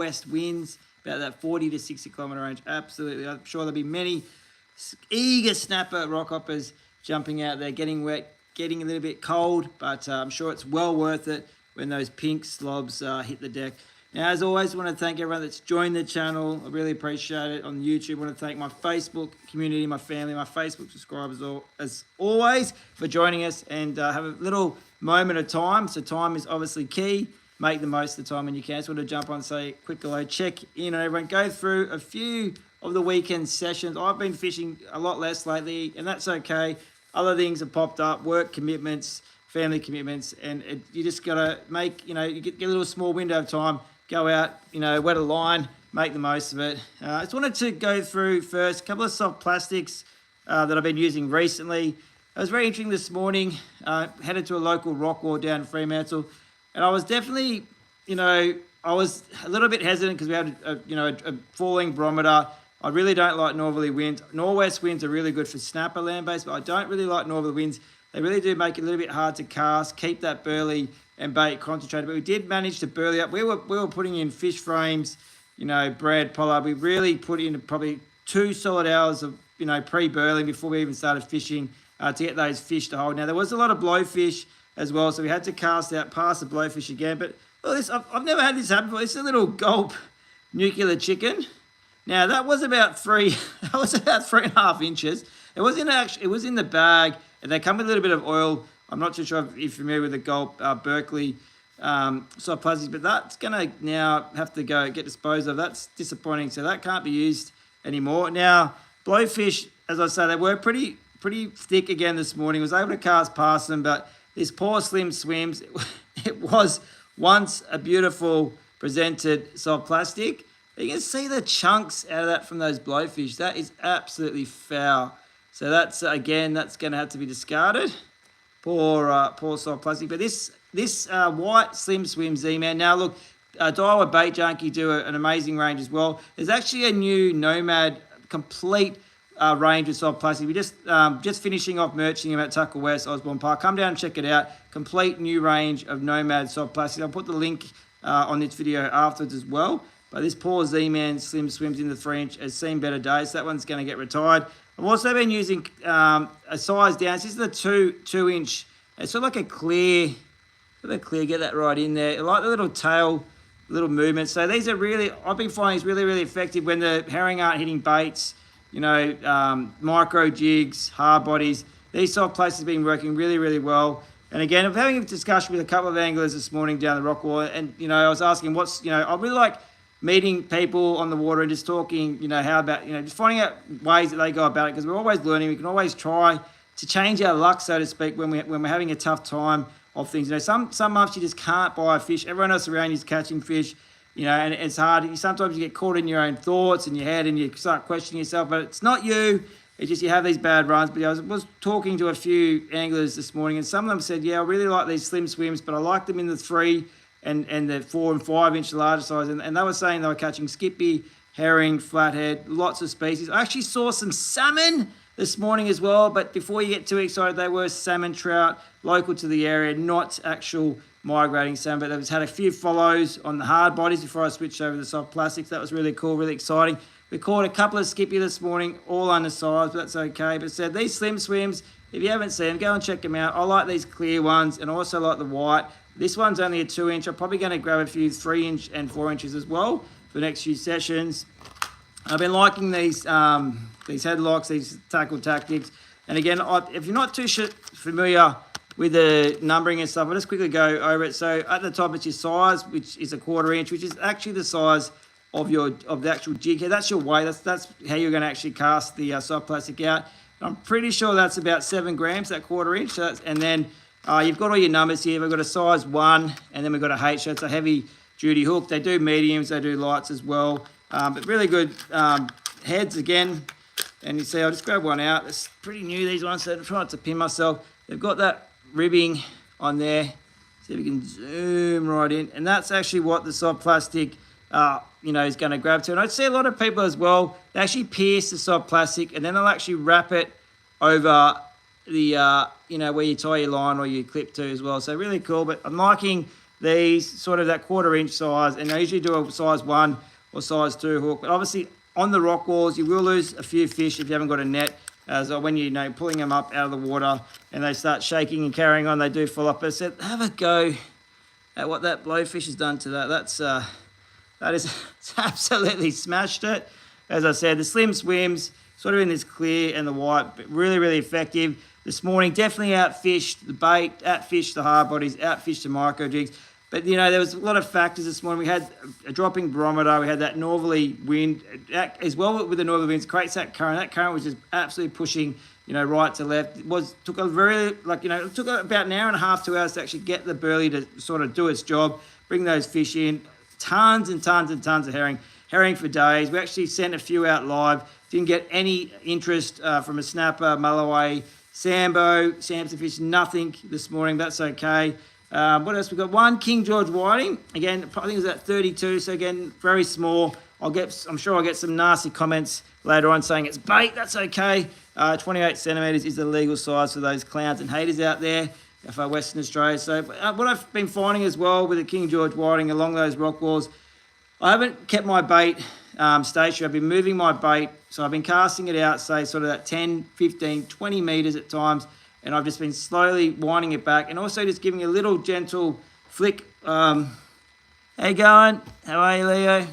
west winds, about that 40 to 60 kilometre range. Absolutely. I'm sure there'll be many eager snapper rockhoppers jumping out there, getting wet, getting a little bit cold, but I'm sure it's well worth it when those pink slobs hit the deck. Now, as always, I want to thank everyone that's joined the channel. I really appreciate it on YouTube. I want to thank my Facebook community, my family, my Facebook subscribers, as always, for joining us, and have a little moment of time. So time is obviously key. Make the most of the time when you can. So I want to jump on, say quick hello, check in on everyone, go through a few of the weekend sessions. I've been fishing a lot less lately, and that's okay. Other things have popped up, work commitments, family commitments, and you just got to make, you get a little small window of time, go out, wet a line, make the most of it. I just wanted to go through first a couple of soft plastics that I've been using recently. It was very interesting this morning. Headed to a local rock wall down in Fremantle, and I was definitely, I was a little bit hesitant because we had a falling barometer. I really don't like northerly winds. Northwest winds are really good for snapper land-based, but I don't really like northerly winds. They really do make it a little bit hard to cast, keep that burley and bait concentrated. But we did manage to burley up. We were putting in fish frames, bread, pollard. We really put in probably 2 solid hours of, pre-burling before we even started fishing to get those fish to hold. Now, there was a lot of blowfish as well, so we had to cast out past the blowfish again. But well, I've never had this happen before. It's a little gulp nuclear chicken. Now that was about 3.5 inches. It was in the bag, and they come with a little bit of oil. I'm not too sure if you're familiar with the Gulp Berkeley soft plastics, but that's gonna now have to get disposed of. That's disappointing. So that can't be used anymore. Now blowfish, as I say, they were pretty thick again this morning. I was able to cast past them, but this poor slim swims. It was once a beautiful presented soft plastic. You can see the chunks out of that from those blowfish. That is absolutely foul. So that's going to have to be discarded. Poor soft plastic. But this white slim swim Z-Man. Now look, Daiwa Bait Junkie do an amazing range as well. There's actually a new Nomad complete range of soft plastic. We just finishing off merching them at Tucker West, Osborne Park. Come down and check it out. Complete new range of Nomad soft plastic. I'll put the link on this video afterwards as well. But this poor Z-Man slim swims in the 3-inch has seen better days. So that one's going to get retired. I've also been using a size down. This is the 2-inch. It's sort of like a clear. Get that right in there. I like the little tail, little movements. So these are really, I've been finding is really, really effective when the herring aren't hitting baits. Micro jigs, hard bodies. These soft plastics have been working really, really well. And again, I'm having a discussion with a couple of anglers this morning down the rock wall, and I was asking I really like meeting people on the water and just talking, how about, just finding out ways that they go about it, because we're always learning. We can always try to change our luck, so to speak, when we're having a tough time of things. Some months you just can't buy a fish. Everyone else around you is catching fish, and it's hard. Sometimes you get caught in your own thoughts and your head, and you start questioning yourself, but it's not you. It's just you have these bad runs. But I was talking to a few anglers this morning, and some of them said, yeah, I really like these slim swims, but I like them in the 3 and the 4 and 5 inch larger size. And they were saying they were catching skippy, herring, flathead, lots of species. I actually saw some salmon this morning as well, but before you get too excited, they were salmon trout, local to the area, not actual migrating salmon, but they've had a few follows on the hard bodies before I switched over to the soft plastics. That was really cool, really exciting. We caught a couple of skippy this morning, all undersized, but that's okay. But said these slim swims, if you haven't seen them, go and check them out. I like these clear ones, and I also like the white. This one's only a 2-inch. I'm probably going to grab a few 3-inch and 4 inches as well for the next few sessions. I've been liking these headlocks, these tackle tactics. And again, if you're not too familiar with the numbering and stuff, I'll just quickly go over it. So at the top, it's your size, which is a 1/4 inch, which is actually the size of the actual jig head. That's your weight. That's how you're going to actually cast the soft plastic out. I'm pretty sure that's about 7 grams, that 1/4 inch. So and then you've got all your numbers here. We've got a size 1, and then we've got a H. So it's a heavy duty hook. They do mediums, they do lights as well. But really good heads again. And you see, I'll just grab one out. It's pretty new, these ones, so I'm trying not to pin myself. They've got that ribbing on there. See if we can zoom right in. And that's actually what the soft plastic is going to grab to. And I see a lot of people as well, they actually pierce the soft plastic and then they'll actually wrap it over the, where you tie your line or your clip to as well. So really cool, but I'm liking these sort of that 1/4 inch size, and I usually do a size 1 or size 2 hook. But obviously on the rock walls, you will lose a few fish if you haven't got a net. As when you're pulling them up out of the water and they start shaking and carrying on, they do fall off. But I said, have a go at what that blowfish has done to that. That is it's absolutely smashed it. As I said, the slim swims, sort of in this clear and the white, but really, really effective. This morning, definitely outfished the bait, outfished the hard bodies, outfished the micro jigs. But, there was a lot of factors this morning. We had a dropping barometer. We had that northerly wind. As well with the northerly winds, creates that current. That current was just absolutely pushing, right to left. It took about an hour and a half, 2 hours to actually get the burley to sort of do its job, bring those fish in. Tons and tons and tons of herring for days. We actually sent a few out live. Didn't get any interest from a snapper, mulloway, sambo, Samson fish, nothing this morning. That's okay. What else? We've got one King George whiting. Again, I think it was at 32, so again, very small. I'm sure I'll get some nasty comments later on saying it's bait. That's okay. 28 centimetres is the legal size for those clowns and haters out there for Western Australia. So what I've been finding as well with the King George whiting along those rock walls, I haven't kept my bait stationary. I've been moving my bait. So I've been casting it out, say, sort of that 10, 15, 20 metres at times. And I've just been slowly winding it back and also just giving a little gentle flick. How you going? How are you, Leo?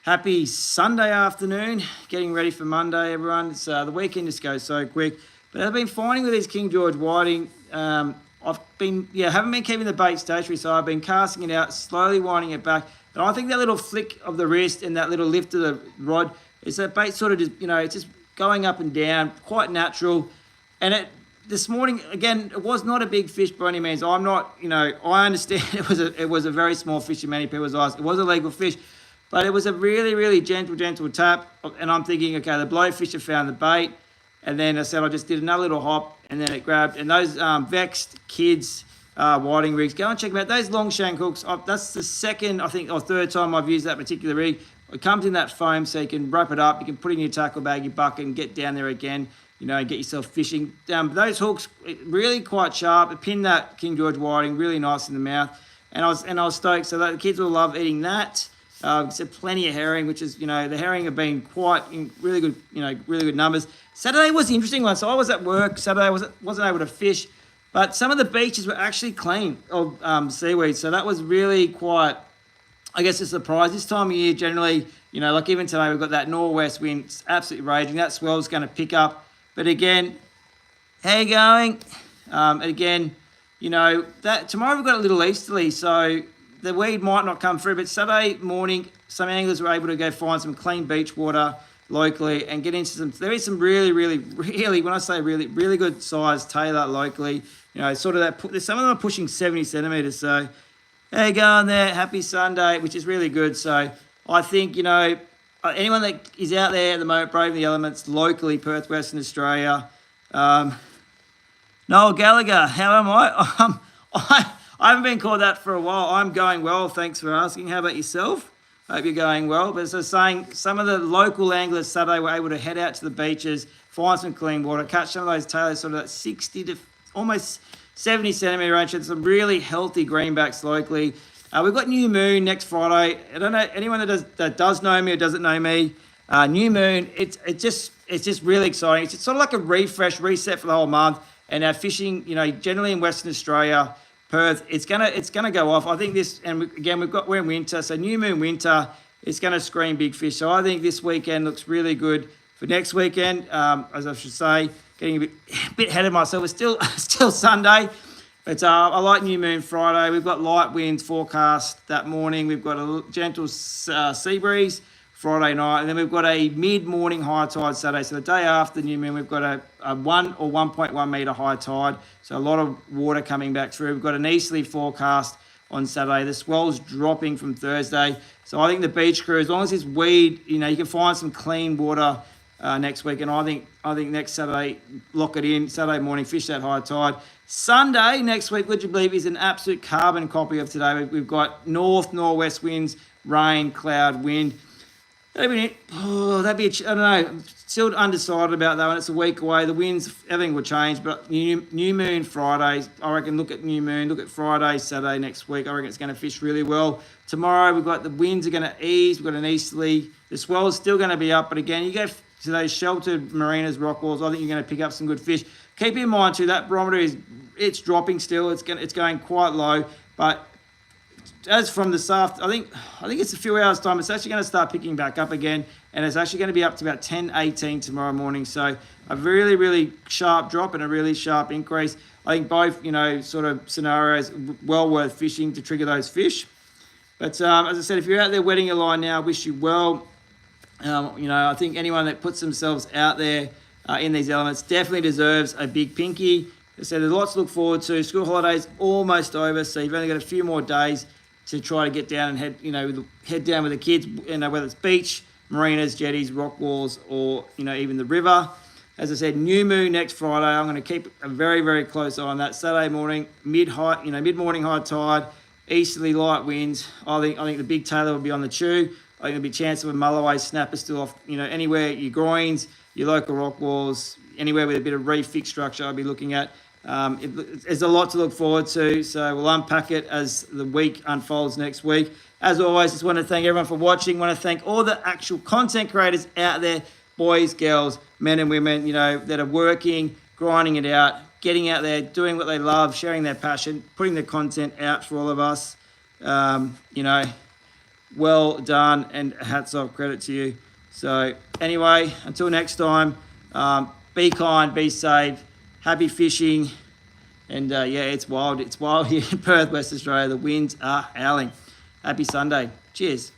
Happy Sunday afternoon. Getting ready for Monday, everyone. It's, the weekend just goes so quick. But I've been finding with these King George whiting, haven't been keeping the bait stationary, so I've been casting it out, slowly winding it back. And I think that little flick of the wrist and that little lift of the rod is that bait sort of just, it's just going up and down, quite natural. And this morning, again, it was not a big fish by any means. I'm not, I understand it was a very small fish in many people's eyes. It was a legal fish, but it was a really, really gentle tap. And I'm thinking, okay, the blowfish have found the bait. And then I said I just did another little hop, and then it grabbed. And those Vexed Kids whiting rigs, go and check them out. Those long shank hooks, that's the second, I think, or third time I've used that particular rig. It comes in that foam, so you can wrap it up. You can put it in your tackle bag, your bucket, and get down there again. And get yourself fishing. Those hooks, really quite sharp. It pinned that King George whiting really nice in the mouth. And I was stoked. So the kids will love eating that. So plenty of herring, which is, the herring have been quite in really good numbers. Saturday was the interesting one. So I was at work. Saturday wasn't able to fish. But some of the beaches were actually clean of seaweed. So that was really quite, I guess, a surprise. This time of year, generally, like even today, we've got that northwest wind. It's absolutely raging. That swell's going to pick up. But again, how you going? Again, that tomorrow we've got a little easterly, so the weed might not come through. But Saturday morning, some anglers were able to go find some clean beach water locally and get into some. There is some really, when I say really good size tailor locally. Sort of that. Some of them are pushing 70 centimetres. So how you going there? Happy Sunday, which is really good. So I think anyone that is out there at the moment braving the elements locally, Perth, Western Australia. Noel Gallagher, how am I? I haven't been called that for a while. I'm going well, thanks for asking. How about yourself? Hope you're going well. But as I was saying, some of the local anglers Saturday were able to head out to the beaches, find some clean water, catch some of those tailors, sort of that 60 to almost 70 centimetre range. And some really healthy greenbacks locally. We've got New Moon next Friday. I don't know anyone that does know me or doesn't know me. New Moon, it's just really exciting. It's sort of like a reset for the whole month. And our fishing, generally in Western Australia, Perth, it's gonna go off. I think this, and again we're in winter, so New Moon winter, it's gonna scream big fish. So I think this weekend looks really good for next weekend. As I should say, getting a bit ahead of myself. It's still Sunday. But I like New Moon Friday. We've got light winds forecast that morning. We've got a gentle sea breeze Friday night. And then we've got a mid-morning high tide Saturday. So the day after New Moon, we've got a 1 or 1.1 metre high tide. So a lot of water coming back through. We've got an easterly forecast on Saturday. The swell's dropping from Thursday. So I think the beach crew, as long as it's weed, you can find some clean water next week. And I think next Saturday, lock it in. Saturday morning, fish that high tide. Sunday next week, would you believe, is an absolute carbon copy of today. We've got northwest winds, rain, cloud, wind. That'd be, I don't know. I'm still undecided about that one. It's a week away. The winds, everything will change. But new moon Friday, I reckon. Look at new moon. Look at Friday, Saturday next week. I reckon it's going to fish really well. Tomorrow we've got the winds are going to ease. We've got an easterly. The swell is still going to be up, but again, you go to those sheltered marinas, rock walls. I think you're going to pick up some good fish. Keep in mind too that barometer it's dropping still. It's going quite low, but as from this afternoon, I think it's a few hours time. It's actually going to start picking back up again, and it's actually going to be up to about 10:18 tomorrow morning. So a really, really sharp drop and a really sharp increase. I think both, sort of scenarios well worth fishing to trigger those fish. But as I said, if you're out there wetting your line now, I wish you well. I think anyone that puts themselves out there in these elements definitely deserves a big pinky. As I said, there's lots to look forward to. School holidays almost over, so you've only got a few more days to try to get down and head down with the kids, whether it's beach, marinas, jetties, rock walls, or even the river. As I said, new moon next Friday. I'm going to keep a very, very close eye on that. Saturday morning, mid-morning high tide, easterly light winds. I think the big tailor will be on the chew. I think there'll be a chance of a mulloway snapper still off. Anywhere your groins, your local rock walls, anywhere with a bit of reef fixed structure, I'll be looking at. There's a lot to look forward to, so we'll unpack it as the week unfolds next week. As always, just want to thank everyone for watching. Want to thank all the actual content creators out there, boys, girls, men and women, that are working, grinding it out, getting out there, doing what they love, sharing their passion, putting the content out for all of us. Well done, and hats off, credit to you. So anyway, until next time, be kind, be safe. Happy fishing, and it's wild. It's wild here in Perth, West Australia. The winds are howling. Happy Sunday. Cheers.